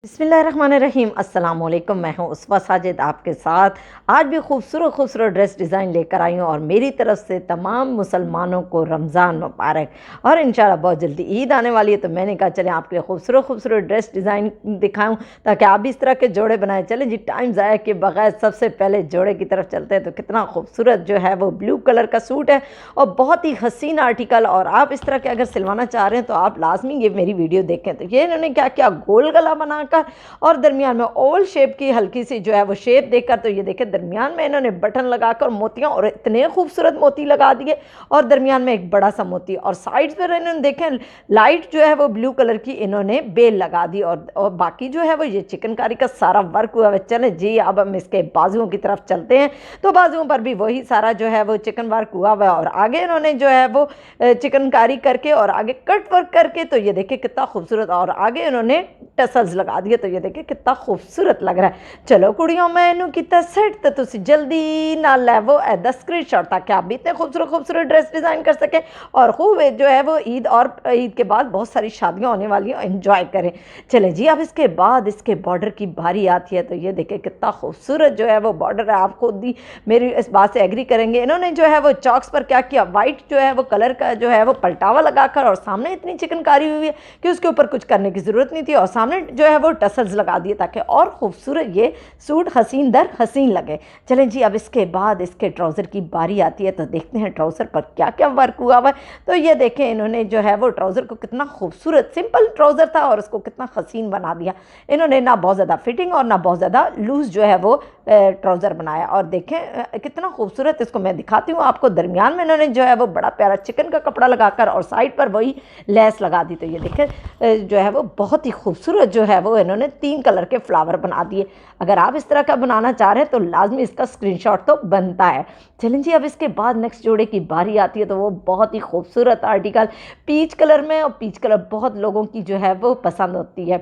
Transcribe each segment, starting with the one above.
बिस्मिल्लाहिर्रहमानिर्रहीम। अस्सलाम वालेकुम। मैं हूँ उसवा साजिद आपके साथ। आज भी खूबसूरत खूबसूरत ड्रेस डिज़ाइन लेकर आई हूँ और मेरी तरफ से तमाम मुसलमानों को रमज़ान मुबारक। और इंशाल्लाह बहुत जल्दी ईद आने वाली है, तो मैंने कहा चलें आपके लिए खूबसूरत खूबसूरत ड्रेस डिज़ाइन दिखाऊँ ताकि आप भी इस तरह के जोड़े बनाएं। चलें जी, टाइम ज़ाया के बगैर सबसे पहले जोड़े की तरफ चलते हैं। तो कितना खूबसूरत जो है वो ब्लू कलर का सूट है और बहुत ही हसीन आर्टिकल। और आप इस तरह के अगर सिलवाना चाह रहे हैं तो आप लाजमी ये मेरी वीडियो देखें। तो ये इन्होंने क्या किया, गोल गला बना और दरमियान में ओवल शेप की हल्की सी जो है वो शेप देकर, तो ये देखें दरमियान में इन्होंने बटन लगाकर मोतियां और इतने खूबसूरत मोती लगा दिए और दरमियान में एक बड़ा सा मोती और साइड पर इन्होंने देखें लाइट जो है वो ब्लू कलर की इन्होंने बेल लगा दी। और बाकी जो है वो ये चिकनकारी का सारा वर्क हुआ है। चले जी, अब हम इसके बाजुओं की तरफ चलते हैं। तो बाजुओं पर भी वही सारा जो है वो चिकन वर्क हुआ हुआ है और आगे इन्होंने जो है वो चिकनकारी करके और आगे कट वर्क करके, तो ये देखिए कितना खूबसूरत। और आगे इन्होंने टसल्स लगा दिए, तो ये देखिए कितना खूबसूरत लग रहा है। चलो कुड़ियों, मैनू कितना सेट तो तुम जल्दी ना लैवो एदा स्क्रीनशॉट ताकि आप भी इतने खूबसूरत खूबसूरत ड्रेस डिज़ाइन कर सकें और खूब जो है वो ईद और ईद के बाद बहुत सारी शादियां होने वाली हैं, एंजॉय करें। चलें जी, अब इसके बाद इसके बॉर्डर की बारी आती है। तो ये देखिए कितना खूबसूरत जो है वो बॉर्डर है। आप खुद ही मेरी इस बात से एग्री करेंगे। इन्होंने जो है वो चॉक्स पर क्या किया, वाइट जो है वो कलर का जो है वो पलटावा लगाकर और सामने इतनी चिकनकारी हुई है कि उसके ऊपर कुछ करने की ज़रूरत नहीं थी और सामने जो है वो टसल्स लगा दिए ताकि और खूबसूरत ये सूट हसीन दर हसीन लगे। चलें जी, अब इसके बाद इसके ट्राउज़र की बारी आती है। तो देखते हैं ट्राउज़र पर क्या क्या वर्क हुआ हुआ है। तो ये देखें इन्होंने जो है वो ट्राउज़र को कितना खूबसूरत, सिंपल ट्राउज़र था और उसको कितना हसीन बना दिया। इन्होंने ना बहुत ज़्यादा फिटिंग और ना बहुत ज़्यादा लूज़ जो है वो ट्राउज़र बनाया। और देखें कितना खूबसूरत, इसको मैं दिखाती हूँ आपको। दरमियान में इन्होंने जो है वो बड़ा प्यारा चिकन का कपड़ा लगाकर और साइड पर वही लेस लगा दी। तो ये देखें जो है वो बहुत ही खूबसूरत जो है वो इन्होंने 3 कलर के फ्लावर बना दिए। अगर आप इस तरह का बनाना चाह रहे हैं तो लाजमी इसका स्क्रीनशॉट तो बनता है। चलें जी, अब इसके बाद नेक्स्ट जोड़े की बारी आती है। तो वो बहुत ही खूबसूरत आर्टिकल पीच कलर में, और पीच कलर बहुत लोगों की जो है वो पसंद होती है।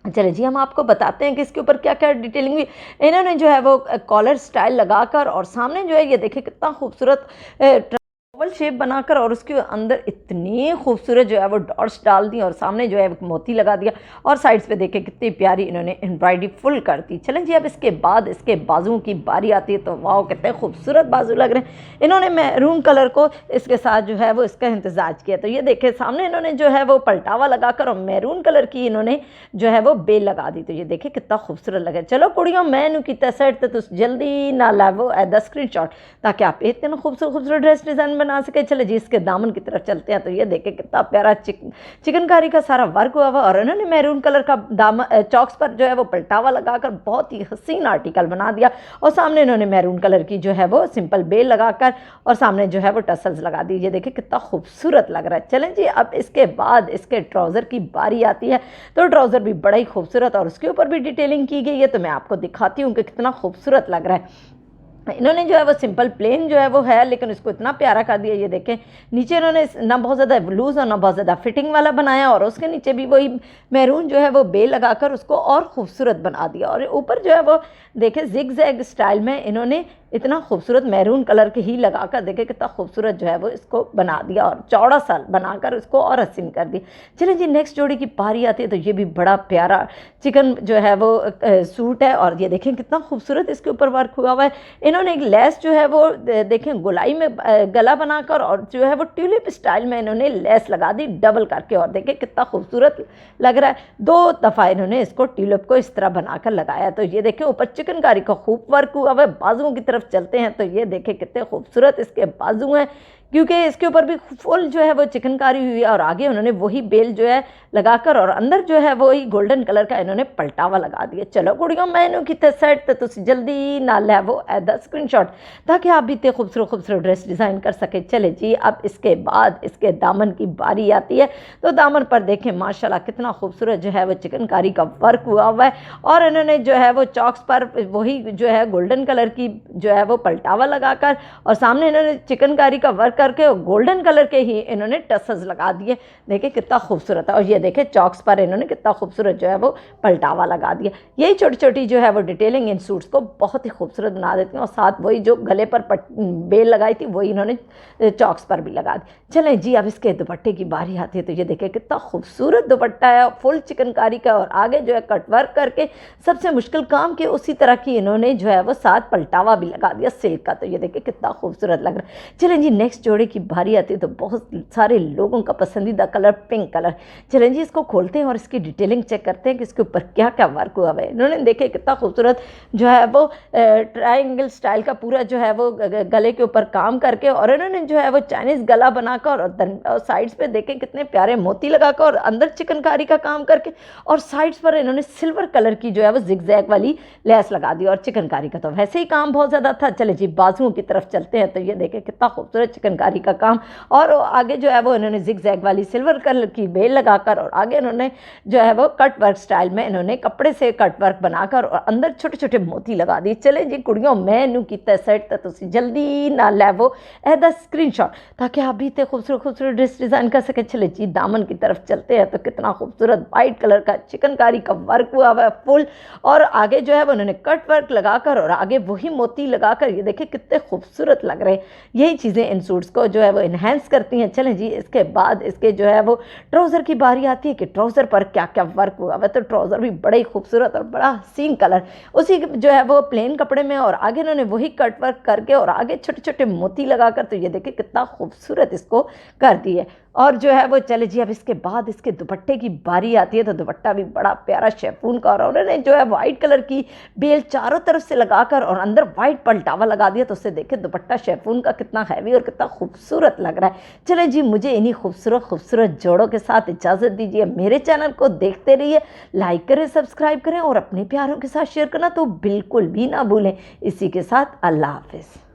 चलिए जी, हम आपको बताते हैं कि इसके ऊपर क्या क्या डिटेलिंग हुई। इन्होंने जो है वो कॉलर स्टाइल लगाकर और सामने जो है ये देखिए कितना खूबसूरत ओवल शेप बनाकर और उसके अंदर इतनी खूबसूरत जो है वो डॉट्स डाल दी और सामने जो है मोती लगा दिया और साइड्स पे देखें कितनी प्यारी इन्होंने एम्ब्रॉयडरी फुल कर दी। चलें जी, अब इसके बाद इसके बाजुओं की बारी आती है। तो वाह, कितने खूबसूरत बाजू लग रहे हैं। इन्होंने मैरून कलर को इसके साथ जो है वो इसका इंतजाज किया। तो ये देखें सामने इन्होंने जो है वो पलटावा लगाकर और मैरून कलर की इन्होंने जो है वो बेल लगा दी। तो ये देखें कितना खूबसूरत लगे। चलो कुड़ियों, मैनू की सेट तो जल्दी ना लावो एदा स्क्रीनशॉट ताकि आप इतने खूबसूरत खूबसूरत ड्रेस डिज़ाइन बना सके। चले जी, इसके दामन की तरफ चलते हैं। तो ये देखें कितना प्यारा चिकनकारी का सारा वर्क हुआ हुआ और इन्होंने मैरून कलर का दामन चॉक्स पर जो है वो पलटावा लगाकर बहुत ही हसीन आर्टिकल बना दिया और सामने इन्होंने मैरून कलर की जो है वो सिंपल बेल लगाकर और सामने जो है वो टसल्स लगा दी। ये देखें कितना खूबसूरत लग रहा है। चलें जी, अब इसके बाद इसके ट्राउज़र की बारी आती है। तो ट्राउज़र भी बड़ा ही खूबसूरत और उसके ऊपर भी डिटेलिंग की गई है। तो मैं आपको दिखाती हूँ कि कितना खूबसूरत लग रहा है। इन्होंने जो है वो सिंपल प्लेन जो है वो है, लेकिन इसको इतना प्यारा कर दिया। ये देखें नीचे इन्होंने ना बहुत ज़्यादा लूज़ और ना बहुत ज़्यादा फिटिंग वाला बनाया और उसके नीचे भी वही मैरून जो है वो बेल लगाकर उसको और खूबसूरत बना दिया। और ऊपर जो है वो देखें जिग जैग स्टाइल में इन्होंने इतना खूबसूरत मैरून कलर के ही लगाकर देखें कितना खूबसूरत जो है वो इसको बना दिया और चौड़ा सा बनाकर इसको और हसीन कर दिया। चलिए जी, नेक्स्ट जोड़ी की बारी आती है। तो ये भी बड़ा प्यारा चिकन जो है वो सूट है और ये देखें कितना खूबसूरत इसके ऊपर वर्क हुआ हुआ है। इन्होंने एक लेस जो है वो देखें गोलाई में गला बनाकर और जो है वो ट्यूलिप स्टाइल में इन्होंने लेस लगा दी डबल करके और देखें कितना खूबसूरत लग रहा है। 2 दफ़ा इन्होंने इसको ट्यूलिप को इस तरह बनाकर लगाया। तो ये देखें ऊपर चिकनकारी का खूब वर्क हुआ हुआ है। बाजुओं की तरफ चलते हैं। तो ये देखें कितने खूबसूरत इसके बाजू हैं क्योंकि इसके ऊपर भी फुल जो है वो चिकनकारी हुई है और आगे उन्होंने वही बेल जो है लगाकर और अंदर जो है वही गोल्डन कलर का इन्होंने पलटावा लगा दिया। चलो कुड़ियों, मैनू कितने सेट तो तुम जल्दी ना लैवो एदा स्क्रीनशॉट ताकि आप भी इतने खूबसूरत खूबसूरत ड्रेस डिज़ाइन कर सके। चले जी, अब इसके बाद इसके दामन की बारी आती है। तो दामन पर देखें माशाल्लाह कितना खूबसूरत जो है वो चिकनकारी का वर्क हुआ हुआ है और इन्होंने जो है वो चॉक्स पर वही जो है गोल्डन कलर की जो है वो पलटावा लगाकर और सामने इन्होंने चिकनकारी का वर्क करके और गोल्डन कलर के ही इन्होंने टसल्स लगा दिए। देखिए कितना खूबसूरत है। और ये देखें चॉक्स पर इन्होंने कितना खूबसूरत जो है वो पलटावा लगा दिया। यही छोटी छोटी जो है वो डिटेलिंग इन सूट्स को बहुत ही खूबसूरत बना देती हैं। और साथ वही जो गले पर बेल लगाई थी वही इन्होंने चॉक्स पर भी लगा दी। चलें जी, अब इसके दुपट्टे की बारी आती है। तो ये देखिए कितना खूबसूरत दुपट्टा है, फुल चिकनकारी का, और आगे जो है कट वर्क करके सबसे मुश्किल काम के उसी तरह की इन्होंने जो है वो साथ पलटावा भी लगा दिया सिल्क का। तो ये देखिए कितना खूबसूरत लग रहा है। चलें जी, नेक्स्ट जोड़े की बारी आती है। तो बहुत सारे लोगों का पसंदीदा कलर पिंक कलर। चलें जी, इसको खोलते हैं और इसकी डिटेलिंग चेक करते हैं कि इसके ऊपर क्या क्या वर्क हुआ है। इन्होंने देखे कितना खूबसूरत जो है वो ट्रायंगल स्टाइल का पूरा जो है वो गले के ऊपर काम करके, और इन्होंने जो है वो चाइनीज़ गला बनाकर और साइड्स पे देखें कितने प्यारे मोती लगाकर और अंदर चिकनकारी का काम करके, और साइड्स पर इन्होंने सिल्वर कलर की जो है वो जिगजैग वाली लेस लगा दी। और चिकनकारी का तो वैसे ही काम बहुत ज़्यादा था। चले जी, बाजुओं की तरफ चलते हैं। तो ये देखें कितना खूबसूरत चिकनकारी का काम, और आगे जो है वो इन्होंने जिगजैग वाली सिल्वर कलर की बेल लगाकर, और आगे इन्होंने जो है वो कट वर्क स्टाइल में इन्होंने कपड़े से कट वर्क बनाकर और अंदर छोटे छोटे मोती लगा दिए। चले जी कुड़ियों, मैनू किता सेट तो जल्दी ना लैवो एदा स्क्रीनशॉट, ताकि आप भी इतने खूबसूरत खूबसूरत ड्रेस डिज़ाइन कर सकें। चले जी, दामन की तरफ चलते हैं। तो कितना खूबसूरत वाइट कलर का चिकनकारी का वर्क हुआ हुआ है फुल, और आगे जो है वो उन्होंने कट वर्क लगाकर और आगे वही मोती लगाकर, ये देखिए कितने खूबसूरत लग रहे हैं। यही चीज़ें इन सूट्स को जो है वो इन्हेंस करती हैं। चलें जी, इसके बाद इसके जो है वो ट्राउज़र की बारी आती है कि ट्राउज़र पर क्या क्या वर्क हुआ है। तो ट्राउज़र भी बड़ा ही खूबसूरत और बड़ा हसीन कलर, उसी जो है वो प्लेन कपड़े में, और आगे इन्होंने वही कट वर्क करके और आगे छोटे छोटे मोती लगाकर, तो ये देखिए कितना खूबसूरत इसको कर दिए। और जो है वो चले जी, अब इसके बाद इसके दुपट्टे की बारी आती है। तो दुपट्टा भी बड़ा प्यारा शिफॉन का, और उन्होंने जो है वाइट कलर की बेल चारों तरफ से लगाकर और अंदर वाइट पलटावा लगा दिया। तो उससे देखिए दुपट्टा शिफॉन का कितना हैवी और कितना खूबसूरत लग रहा है। चलें जी, मुझे इन्हीं खूबसूरत खूबसूरत जोड़ों के साथ इजाज़त दीजिए। मेरे चैनल को देखते रहिए, लाइक करें, सब्सक्राइब करें और अपने प्यारों के साथ शेयर करना तो बिल्कुल भी ना भूलें। इसी के साथ अल्लाह हाफिज़।